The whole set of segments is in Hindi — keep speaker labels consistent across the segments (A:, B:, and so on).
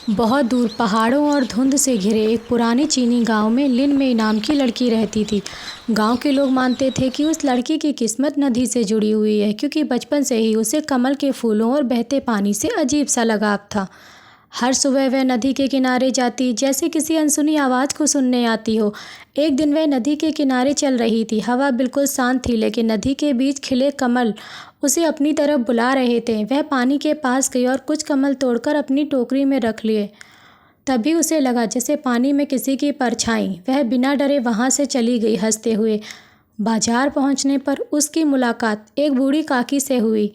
A: बहुत दूर पहाड़ों और धुंध से घिरे एक पुराने चीनी गांव में लिन मई नाम की लड़की रहती थी। गांव के लोग मानते थे कि उस लड़की की किस्मत नदी से जुड़ी हुई है, क्योंकि बचपन से ही उसे कमल के फूलों और बहते पानी से अजीब सा लगाव था। हर सुबह वह नदी के किनारे जाती, जैसे किसी अनसुनी आवाज़ को सुनने आती हो। एक दिन वह नदी के किनारे चल रही थी। हवा बिल्कुल शांत थी, लेकिन नदी के बीच खिले कमल उसे अपनी तरफ बुला रहे थे। वह पानी के पास गई और कुछ कमल तोड़कर अपनी टोकरी में रख लिए। तभी उसे लगा जैसे पानी में किसी की परछाई। वह बिना डरे वहाँ से चली गई, हंसते हुए। बाजार पहुँचने पर उसकी मुलाकात एक बूढ़ी काकी से हुई।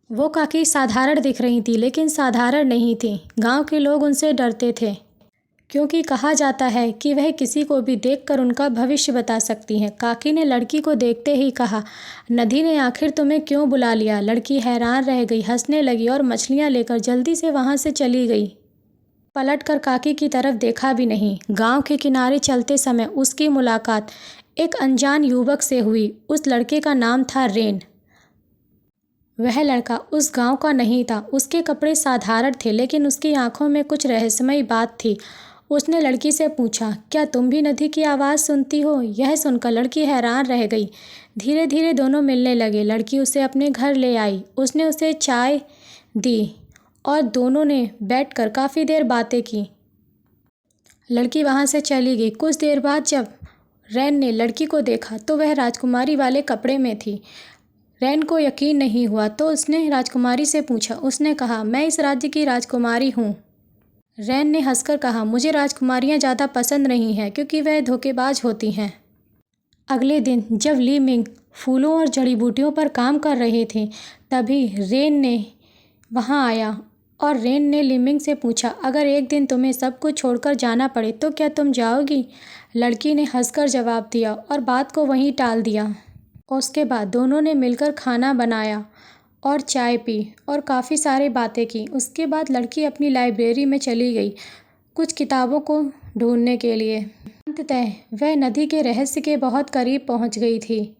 A: वो काकी साधारण दिख रही थी, लेकिन साधारण नहीं थी। गांव के लोग उनसे डरते थे, क्योंकि कहा जाता है कि वह किसी को भी देखकर उनका भविष्य बता सकती हैं। काकी ने लड़की को देखते ही कहा, नदी ने आखिर तुम्हें क्यों बुला लिया? लड़की हैरान रह गई, हंसने लगी और मछलियाँ लेकर जल्दी से वहाँ से चली गई। पलट कर काकी की तरफ देखा भी नहीं। गांव के किनारे चलते समय उसकी मुलाकात एक अनजान युवक से हुई। उस लड़के का नाम था रेन। वह लड़का उस गांव का नहीं था। उसके कपड़े साधारण थे, लेकिन उसकी आंखों में कुछ रहस्यमयी बात थी। उसने लड़की से पूछा, क्या तुम भी नदी की आवाज़ सुनती हो? यह सुनकर लड़की हैरान रह गई। धीरे धीरे दोनों मिलने लगे। लड़की उसे अपने घर ले आई। उसने उसे चाय दी और दोनों ने बैठकर काफ़ी देर बातें की। लड़की वहाँ से चली गई। कुछ देर बाद जब रैन ने लड़की को देखा तो वह राजकुमारी वाले कपड़े में थी। रैन को यकीन नहीं हुआ, तो उसने राजकुमारी से पूछा। उसने कहा, मैं इस राज्य की राजकुमारी हूँ। रैन ने हंसकर कहा, मुझे राजकुमारियाँ ज़्यादा पसंद नहीं हैं, क्योंकि वह धोखेबाज होती हैं। अगले दिन जब ली मिंग फूलों और जड़ी बूटियों पर काम कर रहे थे, तभी रेन ने वहाँ आया और रेन ने लिमिंग से पूछा, अगर एक दिन तुम्हें सब कुछ छोड़कर जाना पड़े तो क्या तुम जाओगी? लड़की ने हंसकर जवाब दिया और बात को वहीं टाल दिया। उसके बाद दोनों ने मिलकर खाना बनाया और चाय पी और काफ़ी सारी बातें की। उसके बाद लड़की अपनी लाइब्रेरी में चली गई, कुछ किताबों को ढूंढने के लिए। अंततः वह नदी के रहस्य के बहुत करीब पहुंच गई थी,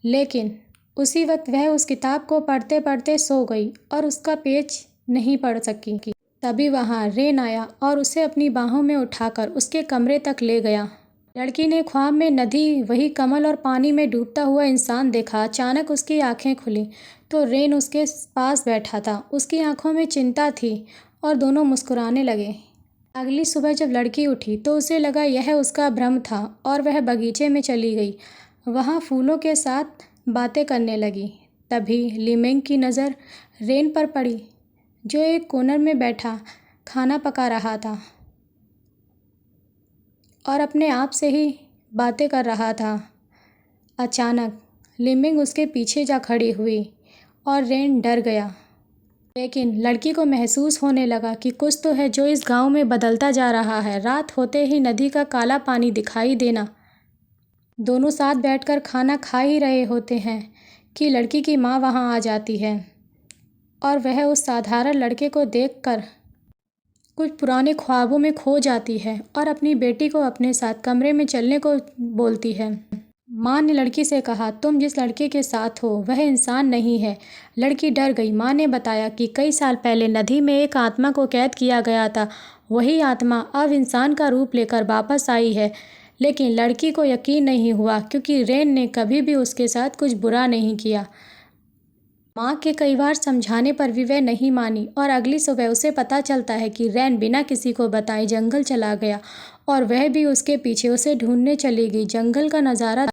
A: लेकिन उसी वक्त वह उस किताब को पढ़ते पढ़ते सो गई और उसका पेज नहीं पढ़ सकी। तभी वहाँ रेन आया और उसे अपनी बाहों में उठाकर उसके कमरे तक ले गया। लड़की ने ख्वाब में नदी, वही कमल और पानी में डूबता हुआ इंसान देखा। अचानक उसकी आंखें खुली तो रेन उसके पास बैठा था। उसकी आंखों में चिंता थी और दोनों मुस्कुराने लगे। अगली सुबह जब लड़की उठी तो उसे लगा यह उसका भ्रम था और वह बगीचे में चली गई। वहाँ फूलों के साथ बातें करने लगी। तभी लिमेंग की नज़र रेन पर पड़ी, जो एक कोनर में बैठा खाना पका रहा था और अपने आप से ही बातें कर रहा था। अचानक लिमिंग उसके पीछे जा खड़ी हुई और रेन डर गया। लेकिन लड़की को महसूस होने लगा कि कुछ तो है जो इस गांव में बदलता जा रहा है। रात होते ही नदी का काला पानी दिखाई देना। दोनों साथ बैठकर खाना खा ही रहे होते हैं कि लड़की की माँ वहाँ आ जाती है और वह उस साधारण लड़के को देखकर कुछ पुराने ख्वाबों में खो जाती है और अपनी बेटी को अपने साथ कमरे में चलने को बोलती है। माँ ने लड़की से कहा, तुम जिस लड़के के साथ हो वह इंसान नहीं है। लड़की डर गई। माँ ने बताया कि कई साल पहले नदी में एक आत्मा को कैद किया गया था। वही आत्मा अब इंसान का रूप लेकर वापस आई है। लेकिन लड़की को यकीन नहीं हुआ, क्योंकि रेन ने कभी भी उसके साथ कुछ बुरा नहीं किया। माँ के कई बार समझाने पर भी वह नहीं मानी और अगली सुबह उसे पता चलता है कि रैन बिना किसी को बताए जंगल चला गया और वह भी उसके पीछे उसे ढूंढने चली गई। जंगल का नज़ारा